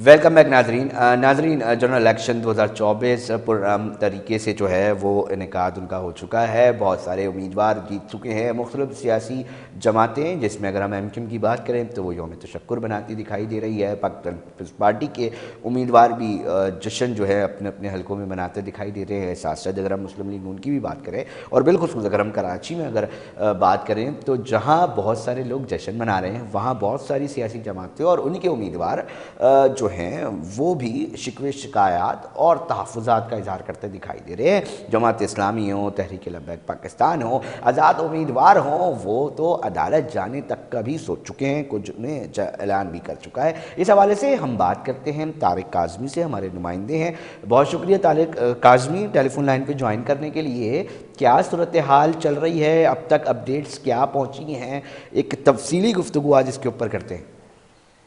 Welcome back ناظرین general election 2024 پرام طریقے سے جو ہے وہ انعقاد ان کا ہو چکا ہے. بہت سارے امیدوار جیت چکے ہیں. مختلف سیاسی جماعتیں، جس میں اگر ہم ایم کیو ایم کی بات کریں تو وہ یوم تشکر بناتی دکھائی دے رہی ہے. پاکستان پیپلز پارٹی کے امیدوار بھی جشن جو ہے اپنے اپنے حلقوں میں مناتے دکھائی دے رہے ہیں. ساتھ ساتھ اگر ہم مسلم لیگ نون کی بھی بات کریں اور بالخصوص اگر ہم کراچی میں اگر بات کریں تو جہاں بہت سارے لوگ جشن منا رہے ہیں وہاں بہت ساری سیاسی جماعتیں اور ان کے امیدوار جو ہیں وہ بھی شکوے شکایات اور تحفظات کا اظہار کرتے دکھائی دے رہے ہیں. جماعت اسلامی ہوں، تحریک لبیک پاکستان ہوں، آزاد امیدوار ہوں، وہ تو عدالت جانے تک کا بھی سوچ چکے ہیں. کچھ نے اعلان بھی کر چکا ہے. اس حوالے سے ہم بات کرتے ہیں طارق کاظمی سے، ہمارے نمائندے ہیں. بہت شکریہ طارق کاظمی ٹیلی فون لائن پہ جوائن کرنے کے لیے. کیا صورتحال چل رہی ہے اب تک؟ اپڈیٹس کیا پہنچی ہیں؟ ایک تفصیلی گفتگو آج اس کے اوپر کرتے ہیں.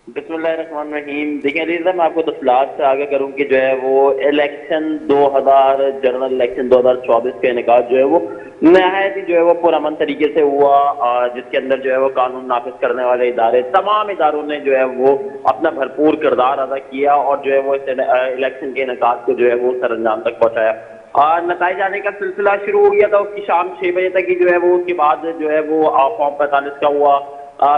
بسم اللہ الرحمن الرحیم. دیکھیں عزیزہ، میں آپ کو تفصیلات سے آگے کروں کہ جو ہے وہ الیکشن 2000 جنرل الیکشن 2024 کا انعقاد جو ہے وہ نہایت ہی جو ہے وہ پرامن طریقے سے ہوا، جس کے اندر جو ہے وہ قانون نافذ کرنے والے ادارے، تمام اداروں نے جو ہے وہ اپنا بھرپور کردار ادا کیا اور جو ہے وہ الیکشن کے انعقاد کو جو ہے وہ سر انجام تک پہنچایا. نتائج آنے کا سلسلہ شروع ہو گیا تھا اس کی شام 6 بجے تک ہی جو ہے وہ اس کے بعد جو ہے وہ فارم 45 کا ہوا.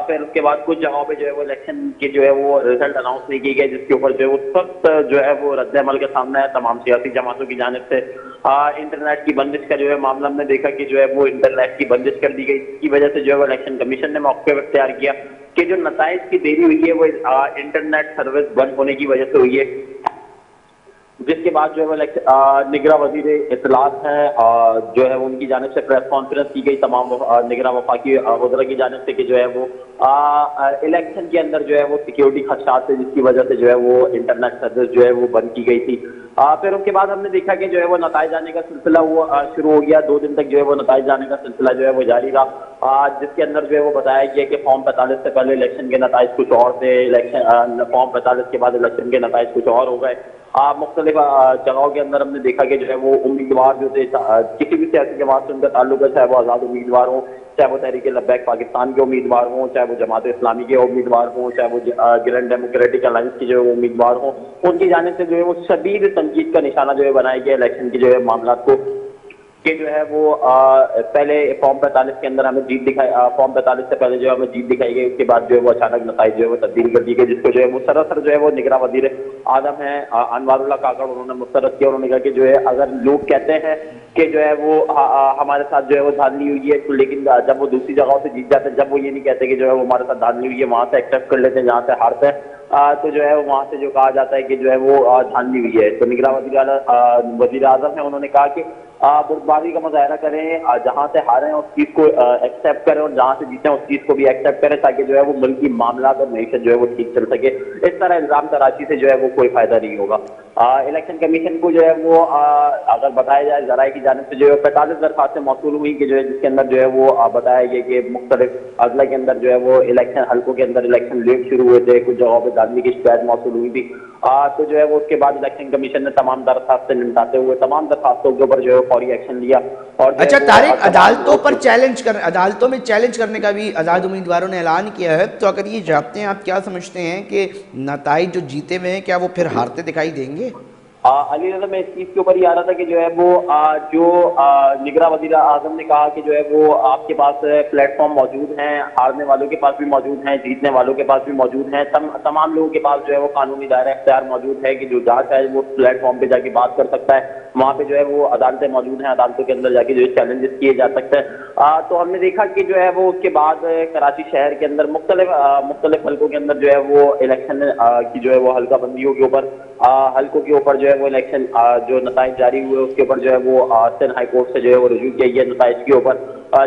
پھر اس کے بعد کچھ جگہوں پہ جو ہے وہ الیکشن کے جو ہے وہ رزلٹ اناؤنس نہیں کیے گئے، جس کے اوپر جو ہے وہ سخت جو ہے وہ رد عمل کا سامنا ہے تمام سیاسی جماعتوں کی جانب سے. انٹرنیٹ کی بندش کا جو ہے معاملہ ہم نے دیکھا کہ جو ہے وہ انٹرنیٹ کی بندش کر دی گئی، جس کی وجہ سے جو ہے وہ الیکشن کمیشن نے موقف اختیار کیا کہ جو نتائج کی دیری ہوئی ہے وہ انٹرنیٹ سروس بند ہونے کی وجہ سے ہوئی ہے. جس کے بعد جو ہے نگراں وزیر اطلاعات ہیں جو ہے ان کی جانب سے پریس کانفرنس کی گئی تمام نگراں وفاقی وزراء کی جانب سے کہ جو ہے وہ الیکشن کے اندر جو ہے وہ سیکیورٹی خدشات سے، جس کی وجہ سے جو ہے وہ انٹرنیٹ سروس جو ہے وہ بند کی گئی تھی. پھر اس کے بعد ہم نے دیکھا کہ جو ہے وہ نتائج آنے کا سلسلہ وہ شروع ہو گیا. 2 دن تک جو ہے وہ نتائج آنے کا سلسلہ جو ہے وہ جاری رہا، جس کے اندر جو ہے وہ بتایا گیا کہ فارم 45 سے پہلے الیکشن کے نتائج کچھ اور تھے، فارم 45 کے بعد الیکشن کے نتائج کچھ اور ہو گئے. مختلف جگہوں کے اندر ہم نے دیکھا کہ جو ہے وہ امیدوار جو تھے کسی بھی سیاسی جماعت سے ان کا تعلق ہے، چاہے وہ آزاد امیدوار ہوں، چاہے وہ تحریک لبیک پاکستان کے امیدوار ہوں، چاہے وہ جماعت اسلامی کے امیدوار ہوں، چاہے وہ گرینڈ ڈیموکریٹک الائنس کے جو امیدوار ہوں، ان کی جانب سے جو ہے وہ شدید تنقید کا نشانہ جو ہے بنایا گیا الیکشن کی جو ہے معاملات کو کہ جو ہے وہ پہلے فارم 45 کے اندر ہمیں جیت دکھائی، فارم 45 سے پہلے جو ہے ہمیں جیت دکھائی گئی، اس کے بعد جو ہے وہ اچانک نتائج جو ہے وہ تبدیل کر دی گئی، جس کو جو ہے وہ سراسر جو ہے وہ نگراں وزیر اعظم ہیں انوار اللہ کاکڑ، انہوں نے مسترد کیا. انہوں نے کہا کہ جو ہے اگر لوگ کہتے ہیں کہ جو ہے وہ ہمارے ساتھ جو ہے وہ دھاندلی ہوئی ہے تو لیکن جب وہ دوسری جگہوں سے جیت جاتے ہیں، جب وہ یہ نہیں کہتے کہ جو ہے وہ ہمارے ساتھ دھاندلی ہوئی ہے، وہاں سے ایکسیپٹ کر لیتے ہیں جہاں سے ہارتے ہیں، تو جو ہے وہاں سے جو کہا جاتا ہے کہ جو ہے وہ دھاندلی ہوئی ہے. تو نگراں وزیر اعظم ہیں، انہوں نے کہا کہ بردباری کا مظاہرہ کریں، جہاں سے ہاریں اس چیز کو ایکسیپٹ کریں اور جہاں سے جیتیں اس چیز کو بھی ایکسیپٹ کریں، تاکہ جو ہے وہ ملکی معاملات اور معیشت جو ہے وہ ٹھیک چل سکے. اس طرح الزام تراشی سے جو ہے وہ کوئی فائدہ نہیں ہوگا. الیکشن کمیشن کو جو ہے وہ اگر بتایا جائے ذرائع کی جانب سے جو ہے 45 درخواستیں موصول ہوئی کہ جو ہے جس کے اندر جو ہے وہ بتایا گیا کہ مختلف اضلاع کے اندر جو ہے وہ الیکشن حلقوں کے اندر الیکشن لیٹ شروع ہوئے تھے، کچھ جگہوں پہ دھاندلی کی شکایت موصول ہوئی تھی. تو جو ہے وہ اس کے بعد الیکشن کمیشن نے تمام درخواستیں نمٹاتے ہوئے تمام درخواستوں کے اوپر جو ہے فوری ایکشن لیا. اور اچھا طارق، عدالتوں میں چیلنج کرنے کا بھی آزاد امیدواروں نے اعلان کیا ہے، تو اگر یہ جانتے ہیں آپ کیا سمجھتے ہیں کہ نتائج جو جیتے ہوئے ہیں کیا وہ پھر ہارتے دکھائی دیں گے؟ علی رضا، میں اس چیز کے اوپر ہی آ رہا تھا کہ جو ہے وہ جو نگراں وزیر اعظم نے کہا کہ جو ہے وہ آپ کے پاس پلیٹ فارم موجود ہیں، ہارنے والوں کے پاس بھی موجود ہیں، جیتنے والوں کے پاس بھی موجود ہیں، تمام لوگوں کے پاس جو ہے وہ قانونی دائرہ اختیار موجود ہے کہ جو جہاں چاہے وہ پلیٹ فارم پہ جا کے بات کر سکتا ہے. وہاں پہ جو ہے وہ عدالتیں موجود ہیں، عدالتوں کے اندر جا کے جو ہے چیلنجز کیے جا سکتے ہیں. تو ہم نے دیکھا کہ جو ہے وہ اس کے بعد کراچی شہر کے اندر مختلف حلقوں کے اندر جو ہے وہ الیکشن کی جو ہے وہ حلقہ بندیوں کے اوپر حلقوں کے اوپر جو ہے وہ الیکشن جو نتائج جاری ہوئے اس کے اوپر جو ہے وہ سندھ ہائی کورٹ سے جو ہے وہ رجوع کیا گیا نتائج کے اوپر،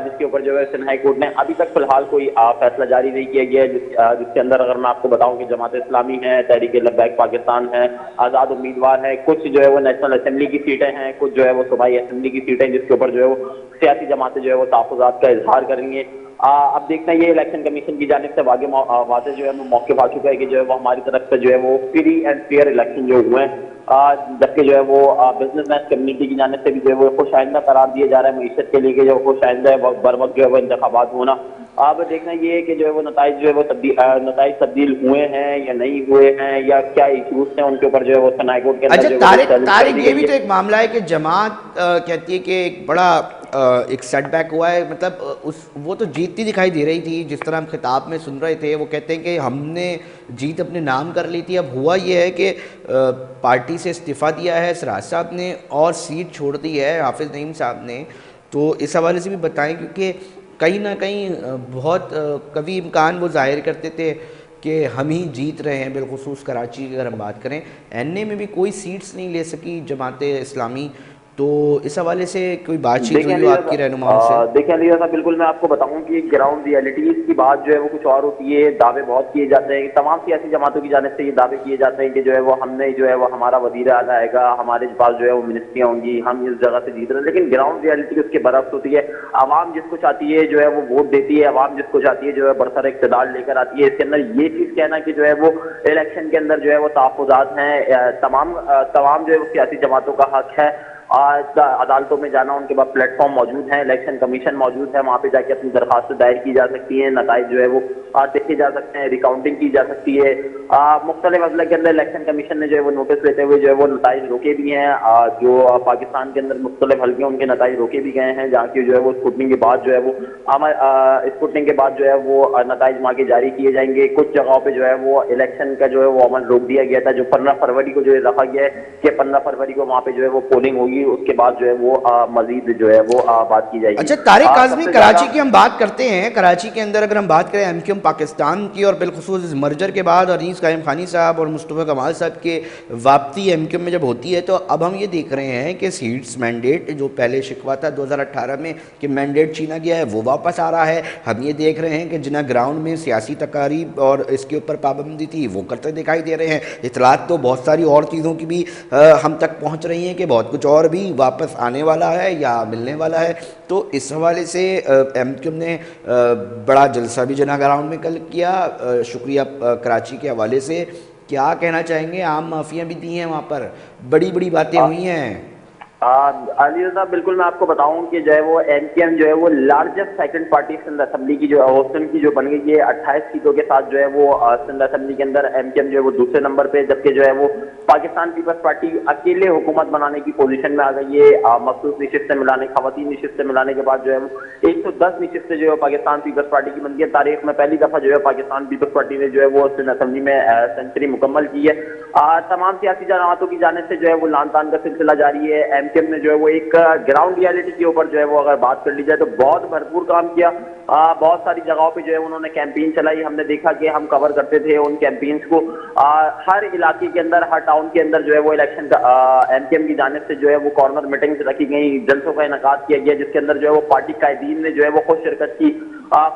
جس کے اوپر جو ہے سندھ ہائی کورٹ نے ابھی تک فی الحال کوئی فیصلہ جاری نہیں کیا گیا ہے، جس کے اندر اگر میں آپ کو بتاؤں کہ جماعت اسلامی ہے، تحریک لبیک پاکستان ہے، آزاد امیدوار ہے، کچھ جو ہے وہ نیشنل اسمبلی کی سیٹیں ہیں، کچھ جو ہے وہ صوبائی اسمبلی کی سیٹیں، جس کے اوپر جو ہے وہ سیاسی جماعتیں جو ہے وہ تحفظات کا اظہار کریں گے. اب دیکھنا یہ الیکشن کمیشن کی جانب سے واضح جو ہے وہ موقف آ چکا ہے کہ جو ہے وہ ہماری طرف سے جو ہے وہ فری اینڈ فیئر الیکشن جو ہوئے ہیں، جبکہ جو ہے وہ بزنس مین کمیونٹی کی جانب سے بھی جو ہے وہ خوش آئندہ قرار دیا جا رہا ہے معیشت کے لیے کہ جو خوش آئندہ ہے بر وقت جو ہے وہ انتخابات ہونا. اب دیکھنا یہ ہے کہ جو ہے وہ نتائج جو ہے وہ نتائج تبدیل ہوئے ہیں یا نہیں ہوئے ہیں، یا کیا ایشوز ہیں ان کے اوپر جو ہے وہ ثنائی کورٹ کے اندر اچھا جو ہے وہ چیلنج کر طارق دی یہ بھی گئی تو ہے۔ ایک معاملہ ہے کہ جماعت کہتی ہے کہ ایک بڑا ایک سیٹ بیک ہوا ہے، مطلب وہ تو جیتتی دکھائی دے رہی تھی، جس طرح ہم خطاب میں سن رہے تھے وہ کہتے ہیں کہ ہم نے جیت اپنے نام کر لی تھی۔ اب ہوا یہ ہے کہ پارٹی سے استعفیٰ دیا ہے سراج صاحب نے اور سیٹ چھوڑ دی ہے حافظ نعیم صاحب نے، تو اس حوالے سے بھی بتائیں، کیونکہ کہیں نہ کہیں بہت قوی امکان وہ ظاہر کرتے تھے کہ ہم ہی جیت رہے ہیں، بالخصوص کراچی کی اگر ہم بات کریں، این اے میں بھی کوئی سیٹس نہیں لے سکی جماعت اسلامی، تو اس حوالے سے کوئی بات چیت ہوئی ہو آپ کی رہنماؤں سے؟ دیکھیں علی رضا، بالکل میں آپ کو بتاؤں کہ گراؤنڈ ریئلٹیز کی بات جو ہے وہ کچھ اور ہوتی ہے، دعوے بہت کیے جاتے ہیں، تمام سیاسی جماعتوں کی جانب سے یہ دعوے کیے جاتے ہیں کہ جو ہے وہ ہم نے جو ہے وہ ہمارا وزیر اعلیٰ آئے گا، ہمارے پاس جو ہے وہ منسٹریاں ہوں گی، ہم اس جگہ سے جیت رہے ہیں، لیکن گراؤنڈ ریئلٹی اس کے برعکس ہوتی ہے۔ عوام جس کو چاہتی ہے جو ہے وہ ووٹ دیتی ہے، عوام جس کو چاہتی ہے جو ہے برسر اقتدار لے کر آتی ہے۔ اس کے اندر یہ چیز کہنا کہ جو ہے وہ الیکشن کے اندر جو ہے وہ تحفظات ہیں، تمام جو ہے وہ سیاسی جماعتوں کا حق ہے، عدالتوں میں جانا، ان کے بعد پلیٹ فارم موجود ہیں، الیکشن کمیشن موجود ہے، وہاں پہ جا کے اپنی درخواست دائر کی جا سکتی ہیں، نتائج جو ہے وہ دیکھے جا سکتے ہیں، ریکاؤنٹنگ کی جا سکتی ہے۔ مختلف اضلاع کے اندر الیکشن کمیشن نے جو ہے وہ نوٹس لیتے ہوئے جو ہے وہ نتائج روکے بھی ہیں، جو پاکستان کے اندر مختلف حلقے ان کے نتائج روکے بھی گئے ہیں، جہاں کی جو ہے وہ اسکروٹنی کے بعد جو ہے وہ اسکروٹنی کے بعد جو ہے وہ نتائج وہاں کے جاری کیے جائیں گے۔ کچھ جگہوں پہ جو ہے وہ الیکشن کا جو ہے وہ عمل روک دیا گیا تھا، جو 15 فروری کو جو ہے رکھا گیا ہے کہ 15 فروری کو وہاں پہ جو ہے وہ پولنگ ہوگی، اس کے بعد جو ہے وہ مزید جو ہے وہ بات کی جائے گی۔ اچھا طارق کاظمی، کراچی کی ہم بات کرتے ہیں، کراچی کے اندر اگر ہم بات کریں ایم کیو ایم پاکستان کی، اور بالخصوص اس مرجر کے بعد انیس قائم خانی صاحب اور مصطفیٰ کمال صاحب کے واپسی ایم کیو ایم میں جب ہوتی ہے، تو اب ہم یہ دیکھ رہے ہیں کہ سیٹس مینڈیٹ جو پہلے شکوا تھا 2018 میں کہ مینڈیٹ چھینا گیا ہے، وہ واپس آ رہا ہے۔ ہم یہ دیکھ رہے ہیں کہ جنہ گراؤنڈ میں سیاسی تقاریب اور اس کے اوپر پابندی تھی وہ کرتے دکھائی دے رہے ہیں۔ اطلاعات تو بہت ساری اور چیزوں کی بھی ہم تک پہنچ رہی ہیں کہ بہت کچھ اور بھی واپس آنے والا ہے یا ملنے والا ہے، تو اس حوالے سے ایم کیو ایم نے بڑا جلسہ بھی جناح گراؤنڈ میں کل کیا۔ شکریہ کراچی کے حوالے سے کیا کہنا چاہیں گے؟ عام معافیاں بھی دی ہیں وہاں پر، بڑی بڑی باتیں ہوئی ہیں۔ علی رضا، بالکل میں آپ کو بتاؤں کہ جو ہے وہ این پی ایم جو ہے وہ largest second party Sindh assembly کی جو ہاسٹن کی جو بن گئی ہے 28 سیٹوں کے ساتھ جو ہے وہ سندھ اسمبلی کے اندر ایم پی ایم جو ہے وہ دوسرے نمبر پہ، جبکہ جو ہے وہ پاکستان پیپلز پارٹی اکیلے حکومت بنانے کی پوزیشن میں آ گئی ہے۔ مخصوص نشستیں ملانے، خواتین نشستیں ملانے کے بعد جو ہے وہ 110 نشستیں جو ہے پاکستان پیپلز پارٹی کی بنتی ہے۔ تاریخ میں پہلی دفعہ جو ہے پاکستان پیپلز پارٹی نے جو ہے وہ سندھ اسمبلی میں سینچری مکمل کی ہے۔ تمام سیاسی جماعتوں کی جانب سے جو ہے وہ لان تان کا سلسلہ جاری ہے۔ ایم کیو ایم نے جو ہے وہ ایک گراؤنڈ ریالٹی کے اوپر جو ہے وہ اگر بات کر لی جائے تو بہت بھرپور کام کیا۔ بہت ساری جگہوں پہ جو ہے انہوں نے کیمپین چلائی، ہم نے دیکھا کہ ہم کور کرتے تھے ان کیمپینز کو۔ ہر علاقے کے اندر، ہر ٹاؤن کے اندر جو ہے وہ الیکشن کا ایم کیو ایم کی جانب سے جو ہے وہ کارنر میٹنگز رکھی گئی، جلسوں کا انعقاد کیا گیا، جس کے اندر جو ہے وہ پارٹی قائدین نے جو ہے وہ خود شرکت کی،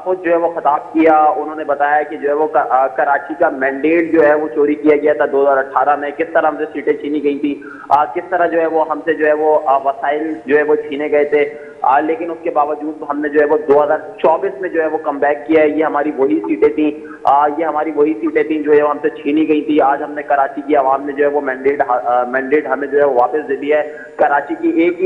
خود جو ہے وہ خطاب کیا۔ انہوں نے بتایا کہ جو ہے وہ کراچی کا مینڈیٹ جو ہے وہ چوری کیا گیا تھا 2018 میں، کس طرح ہم سے سیٹیں چھینی گئی تھی، کس طرح جو ہے وہ ہم سے جو ہے وہ وسائل جو ہے وہ چھینے گئے تھے، لیکن اس کے باوجود ہم نے جو ہے وہ 2024 میں جو ہے وہ کم بیک کیا ہے۔ یہ ہماری وہی سیٹیں تھیں، یہ ہماری وہی سیٹیں تھیں جو ہے ہم سے چھینی گئی تھی۔ آج ہم نے کراچی کی عوام نے جو ہے وہ مینڈیٹ ہمیں جو ہے واپس دے دیا ہے۔ کراچی کی ایک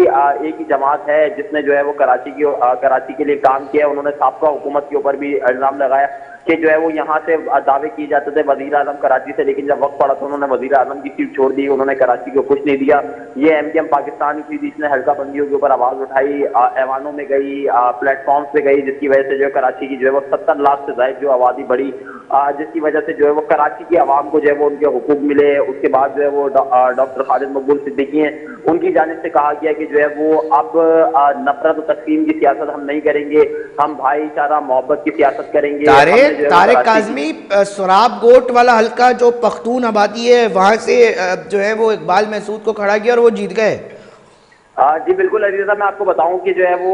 ہی جماعت ہے جس نے جو ہے وہ کراچی کے لیے کام کیا ہے۔ انہوں نے سابقہ حکومت کے اوپر بھی الزام لگایا کہ جو ہے وہ یہاں سے دعوے کیے جاتے تھے وزیر اعظم کراچی سے، لیکن جب وقت پڑا تو انہوں نے وزیر اعظم کی سیٹ چھوڑ دی، انہوں نے کراچی کو کچھ نہیں دیا۔ یہ ایم کیو ایم پاکستان کی جس نے حلقہ بندیوں کے اوپر آواز اٹھائی، ایوانوں میں گئی، پلیٹ فارمز پہ گئی، جس کی وجہ سے جو ہے کراچی کی جو ہے وہ 70 لاکھ سے زائد جو آبادی بڑھی، جس کی وجہ سے جو ہے وہ کراچی کی عوام کو جو ہے وہ ان کے حقوق ملے۔ اس کے بعد جو ہے وہ ڈاکٹر خالد مقبول صدیقی ہیں، ان کی جانب سے کہا گیا کہ جو ہے وہ اب نفرت و تقسیم کی سیاست ہم نہیں کریں گے، ہم بھائی چارہ محبت کی سیاست کریں گے۔ طارق کاظمی، سراب گوٹ والا حلقہ جو پختون آبادی ہے وہاں سے جو ہے وہ اقبال محسود کو کھڑا کیا اور وہ جیت گئے۔ جی بالکل علی رضا، میں آپ کو بتاؤں کہ جو ہے وہ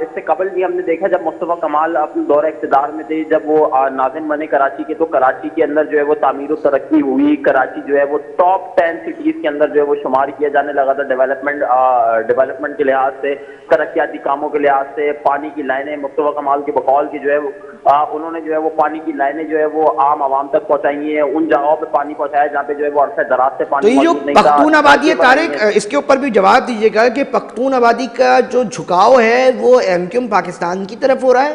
اس سے قبل بھی ہم نے دیکھا جب مصطفیٰ کمال اپنے دور اقتدار میں تھے، جب وہ ناظم بنے کراچی کے، تو کراچی کے اندر جو ہے وہ تعمیر و ترقی ہوئی۔ کراچی جو ہے وہ ٹاپ 10 سٹیز کے اندر جو ہے وہ شمار کیا جانے لگا تھا ڈیولپمنٹ کے لحاظ سے، ترقیاتی کاموں کے لحاظ سے۔ پانی کی لائنیں مصطفیٰ کمال کے بقول کی جو ہے انہوں نے جو ہے وہ پانی کی لائنیں جو ہے وہ عام عوام تک پہنچائی ہیں، ان جگہوں پہ پانی پہنچایا جہاں پہ جو ہے وہ عرصہ دراز سے پانی موجود نہیں تھا۔ تو یہ جو پختون آبادی ہے طارق، اس کے اوپر بھی جواب دیجیے گا کہ پختون آبادی کا جو جھکاؤ ہے وہ ایم کیو ایم پاکستان کی طرف ہو رہا ہے؟